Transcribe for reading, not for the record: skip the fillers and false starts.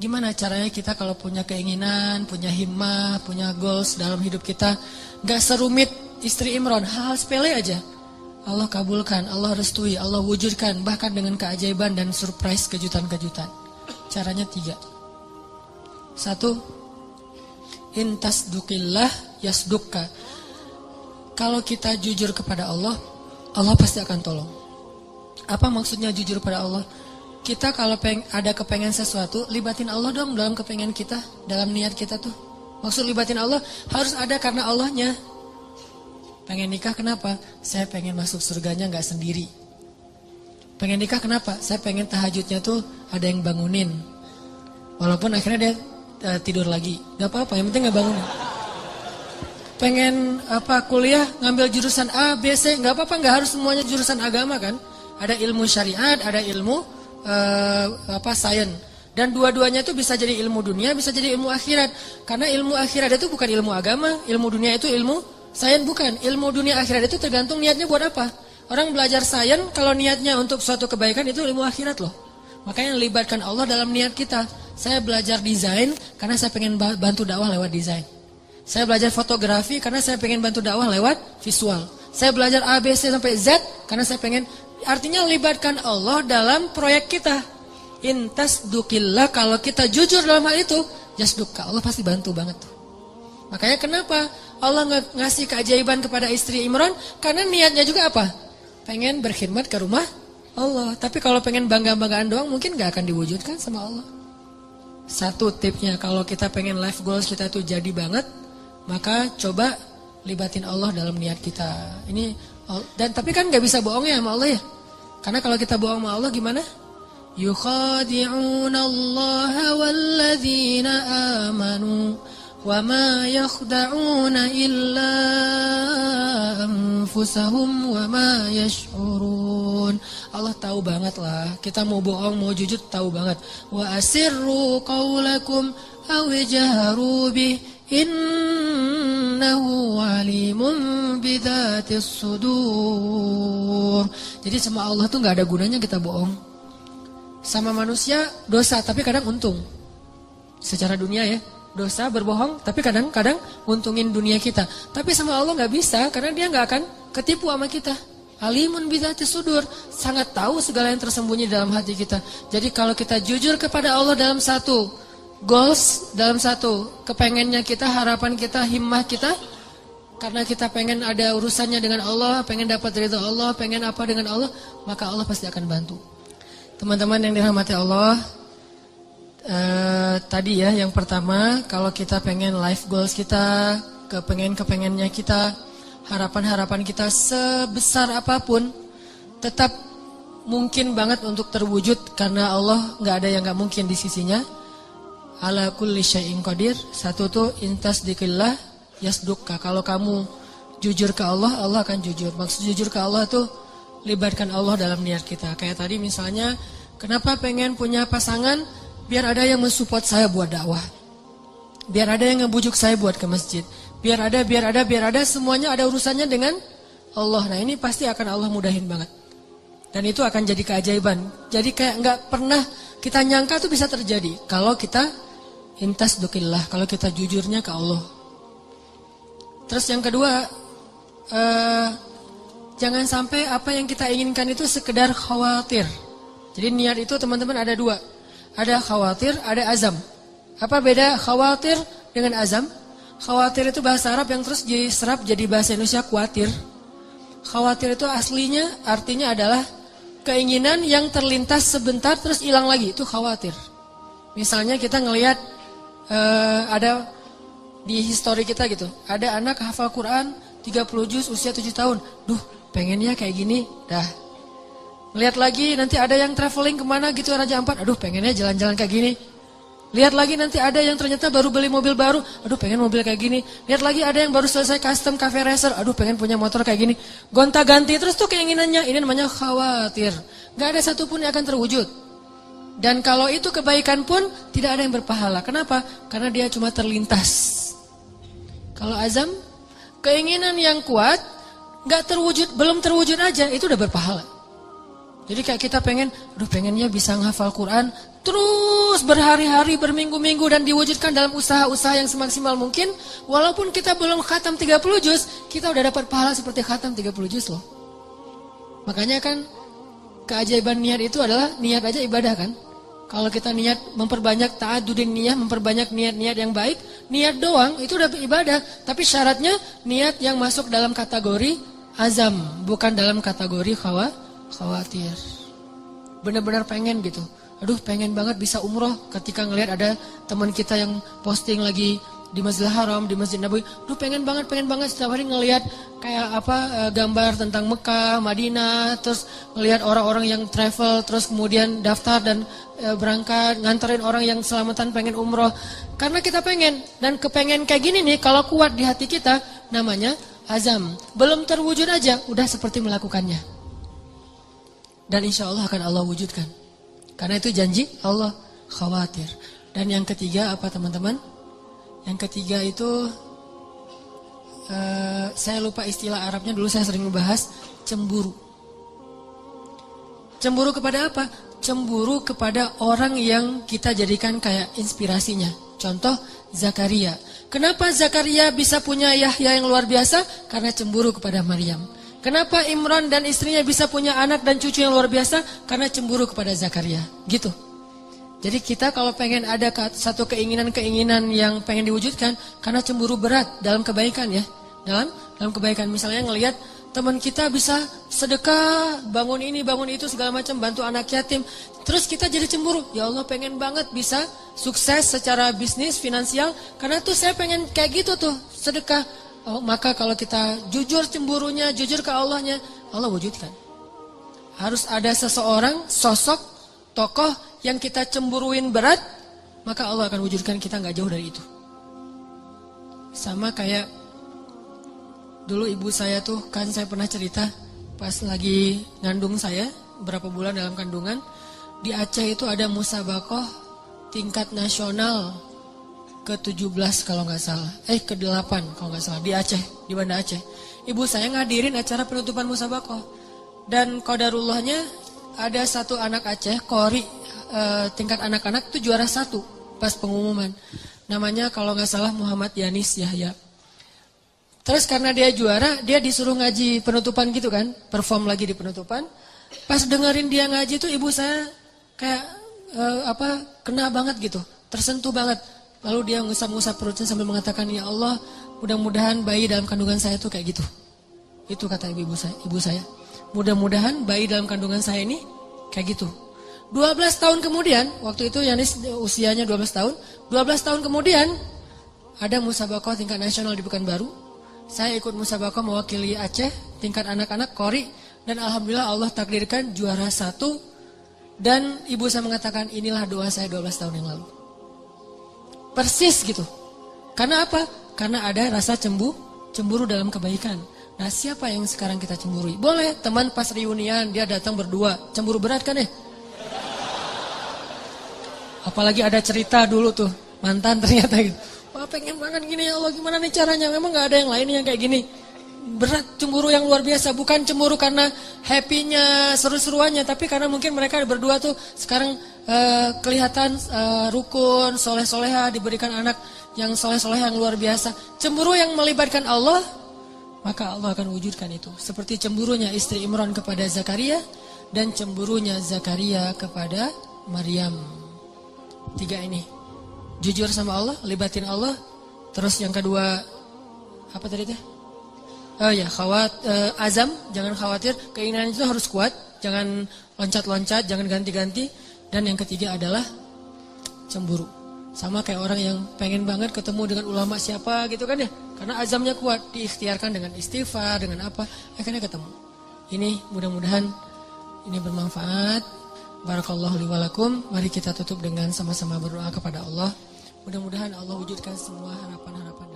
Gimana caranya kita kalau punya keinginan, punya himmah, punya goals dalam hidup kita, gak serumit istri Imran, hal sepele aja. Allah kabulkan, Allah restui, Allah wujudkan, bahkan dengan keajaiban dan surprise kejutan-kejutan. Caranya 3. 1, intasdukillah yasdukka. Kalau kita jujur kepada Allah, Allah pasti akan tolong. Apa maksudnya jujur pada Allah? Kita kalau ada kepengen sesuatu, libatin Allah dong dalam kepengen kita, dalam niat kita tuh. Maksud libatin Allah harus ada karena Allahnya. Pengen nikah kenapa? Saya pengen masuk surganya gak sendiri. Pengen nikah kenapa? Saya pengen tahajudnya tuh ada yang bangunin. Walaupun akhirnya dia tidur lagi, gak apa-apa, yang penting gak bangunin. Pengen kuliah ngambil jurusan A, B, C, gak apa-apa, gak harus semuanya jurusan agama kan. Ada ilmu syariat, ada ilmu sains, dan dua-duanya itu bisa jadi ilmu dunia, bisa jadi ilmu akhirat. Karena ilmu akhirat itu bukan ilmu agama, ilmu dunia itu ilmu sains bukan. Ilmu dunia akhirat itu tergantung niatnya buat apa. Orang belajar sains kalau niatnya untuk suatu kebaikan itu ilmu akhirat loh. Makanya libatkan Allah dalam niat kita. Saya belajar desain karena saya pengen bantu dakwah lewat desain. Saya belajar fotografi karena saya pengen bantu dakwah lewat visual. Saya belajar A, B, C sampai Z karena saya pengen. Artinya libatkan Allah dalam proyek kita. Intasdukillah, kalau kita jujur dalam hal itu, yasdukka, Allah pasti bantu banget. Makanya kenapa Allah ngasih keajaiban kepada istri Imran? Karena niatnya juga apa? Pengen berkhidmat ke rumah Allah. Tapi kalau pengen bangga-banggaan doang mungkin gak akan diwujudkan sama Allah. 1 tipsnya, kalau kita pengen life goals kita itu jadi banget, maka coba libatin Allah dalam niat kita. Dan tapi kan gak bisa bohong ya sama Allah ya. Karena kalau kita bohong sama Allah gimana? Yukhadi'una Allah walladzina amanu wa ma yakhda'una illa anfusahum wa ma yash'urun. Allah tahu banget lah. Kita mau bohong, mau jujur tahu banget. Wa asirru qawlakum aw jaharu bih innahu alimun bidzatis sudur. Jadi sama Allah tuh gak ada gunanya kita bohong. Sama manusia dosa tapi kadang untung. Secara dunia ya, dosa berbohong tapi kadang-kadang untungin dunia kita. Tapi sama Allah gak bisa karena dia gak akan ketipu sama kita. Alimun bidzatis sudur, sangat tahu segala yang tersembunyi dalam hati kita. Jadi kalau kita jujur kepada Allah dalam satu goals, dalam satu kepengennya kita, harapan kita, himmah kita, karena kita pengen ada urusannya dengan Allah, pengen dapat ridha Allah, pengen apa dengan Allah, maka Allah pasti akan bantu. Teman-teman yang dirahmati Allah, tadi ya yang pertama, kalau kita pengen life goals kita, kepengennya kita, harapan-harapan kita sebesar apapun, tetap mungkin banget untuk terwujud karena Allah nggak ada yang nggak mungkin di sisinya. Ala kulli syai'in qadir. 1 tuh intasdikillah yasdukka. Kalau kamu jujur ke Allah, Allah akan jujur. Maksud jujur ke Allah tuh libatkan Allah dalam niat kita. Kayak tadi misalnya, kenapa pengen punya pasangan? Biar ada yang mensupport saya buat dakwah. Biar ada yang ngebujuk saya buat ke masjid. Biar ada semuanya ada urusannya dengan Allah. Nah ini pasti akan Allah mudahin banget. Dan itu akan jadi keajaiban. Jadi kayak nggak pernah kita nyangka tuh bisa terjadi kalau kita intasdukillah, kalau kita jujurnya ke Allah. Terus yang kedua, jangan sampai apa yang kita inginkan itu sekedar khawatir. Jadi niat itu teman-teman ada 2. Ada khawatir, ada azam. Apa beda khawatir dengan azam? Khawatir itu bahasa Arab yang terus diserap jadi bahasa Indonesia khawatir. Khawatir itu aslinya artinya adalah keinginan yang terlintas sebentar terus hilang lagi, itu khawatir. Misalnya kita ngelihat ada di histori kita gitu, ada anak hafal Quran 30 juz usia 7 tahun. Duh, pengennya kayak gini, dah. Lihat lagi nanti ada yang traveling kemana gitu Raja Ampat, aduh pengennya jalan-jalan kayak gini. Lihat lagi nanti ada yang ternyata baru beli mobil baru, aduh pengen mobil kayak gini. Lihat lagi ada yang baru selesai custom cafe racer, aduh pengen punya motor kayak gini. Gonta-ganti terus tuh keinginannya, ini namanya khawatir. Gak ada satupun yang akan terwujud. Dan kalau itu kebaikan pun tidak ada yang berpahala. Kenapa? Karena dia cuma terlintas. Kalau azam, keinginan yang kuat, gak terwujud, belum terwujud aja, itu udah berpahala. Jadi kayak kita pengennya bisa menghafal Quran, terus berhari-hari, berminggu-minggu dan diwujudkan dalam usaha-usaha yang semaksimal mungkin. Walaupun kita belum khatam 30 juz, kita udah dapat pahala seperti khatam 30 juz loh. Makanya kan keajaiban niat itu adalah niat aja ibadah kan. Kalau kita niat memperbanyak ta'adudin niyah, memperbanyak niat-niat yang baik, niat doang itu udah ibadah. Tapi syaratnya niat yang masuk dalam kategori azam, bukan dalam kategori khawatir. Benar-benar pengen gitu. Aduh pengen banget bisa umroh ketika ngelihat ada teman kita yang posting lagi di Masjidil Haram, di Masjid Nabawi. Aduh pengen banget setiap hari ngelihat kayak gambar tentang Mekah, Madinah, terus ngelihat orang-orang yang travel, terus kemudian daftar dan berangkat nganterin orang yang selamatan pengen umroh. Karena kita pengen, dan kepengen kayak gini nih kalau kuat di hati kita namanya azam. Belum terwujud aja udah seperti melakukannya. Dan insya Allah akan Allah wujudkan. Karena itu janji Allah, khawatir. Dan yang ketiga apa teman-teman? Yang ketiga itu saya lupa istilah Arabnya, dulu saya sering membahas cemburu. Cemburu kepada apa? Cemburu kepada orang yang kita jadikan kayak inspirasinya. Contoh Zakaria. Kenapa Zakaria bisa punya Yahya yang luar biasa? Karena cemburu kepada Maryam. Kenapa Imran dan istrinya bisa punya anak dan cucu yang luar biasa? Karena cemburu kepada Zakaria. Gitu. Jadi kita kalau pengen ada satu keinginan-keinginan yang pengen diwujudkan, karena cemburu berat dalam kebaikan ya. Dalam kebaikan misalnya ngelihat teman kita bisa sedekah, bangun ini, bangun itu segala macam, bantu anak yatim. Terus kita jadi cemburu. Ya Allah pengen banget bisa sukses secara bisnis, finansial. Karena tuh saya pengen kayak gitu tuh, sedekah. Oh, maka kalau kita jujur cemburunya, jujur ke Allahnya, Allah wujudkan. Harus ada seseorang, sosok, tokoh yang kita cemburuin berat, maka Allah akan wujudkan kita gak jauh dari itu. Sama kayak dulu ibu saya tuh, kan saya pernah cerita pas lagi ngandung saya, berapa bulan dalam kandungan, di Aceh itu ada musabakoh tingkat nasional ke-17 kalau gak salah, ke-8 kalau gak salah, di Aceh, di Banda Aceh. Ibu saya ngadirin acara penutupan musabakoh, dan qadarullahnya ada satu anak Aceh, Qori, tingkat anak-anak itu juara 1 pas pengumuman. Namanya kalau gak salah Muhammad Yanis Yahya. Terus karena dia juara, dia disuruh ngaji penutupan gitu kan, perform lagi di penutupan. Pas dengerin dia ngaji tuh ibu saya kayak kena banget gitu, tersentuh banget. Lalu dia ngusap-ngusap perutnya sambil mengatakan, ya Allah, mudah-mudahan bayi dalam kandungan saya tuh kayak gitu. Itu kata ibu saya. Mudah-mudahan bayi dalam kandungan saya ini kayak gitu. 12 tahun kemudian, waktu itu Yanis usianya 12 tahun. 12 tahun kemudian ada musabakoh tingkat nasional di Pekanbaru. Saya ikut musabakoh mewakili Aceh tingkat anak-anak Qori, dan alhamdulillah Allah takdirkan juara 1. Dan ibu saya mengatakan, inilah doa saya 12 tahun yang lalu. Persis gitu. Karena apa? Karena ada rasa cemburu dalam kebaikan. Nah, siapa yang sekarang kita cemburui? Boleh teman pas reunian dia datang berdua, cemburu berat kan ya? Apalagi ada cerita dulu tuh, mantan ternyata gitu. Wah pengen banget gini ya Allah, gimana nih caranya? Memang gak ada yang lain yang kayak gini. Berat, cemburu yang luar biasa. Bukan cemburu karena happy-nya, seru-seruannya, tapi karena mungkin mereka berdua tuh sekarang kelihatan rukun, soleh-soleha, diberikan anak yang soleh-soleha yang luar biasa. Cemburu yang melibatkan Allah, maka Allah akan wujudkan itu. Seperti cemburunya istri Imran kepada Zakaria, dan cemburunya Zakaria kepada Maryam. 3 ini. Jujur sama Allah, libatin Allah. Terus yang kedua, apa tadi teh? Azam, jangan khawatir. Keinginan itu harus kuat, jangan loncat-loncat, jangan ganti-ganti. Dan yang ketiga adalah cemburu. Sama kayak orang yang pengen banget ketemu dengan ulama siapa gitu kan ya. Karena azamnya kuat, diikhtiarkan dengan istighfar, dengan apa, akhirnya ketemu. Ini mudah-mudahan ini bermanfaat. Barakallahu li wa lakum. Mari kita tutup dengan sama-sama berdoa kepada Allah. Mudah-mudahan Allah wujudkan semua harapan-harapan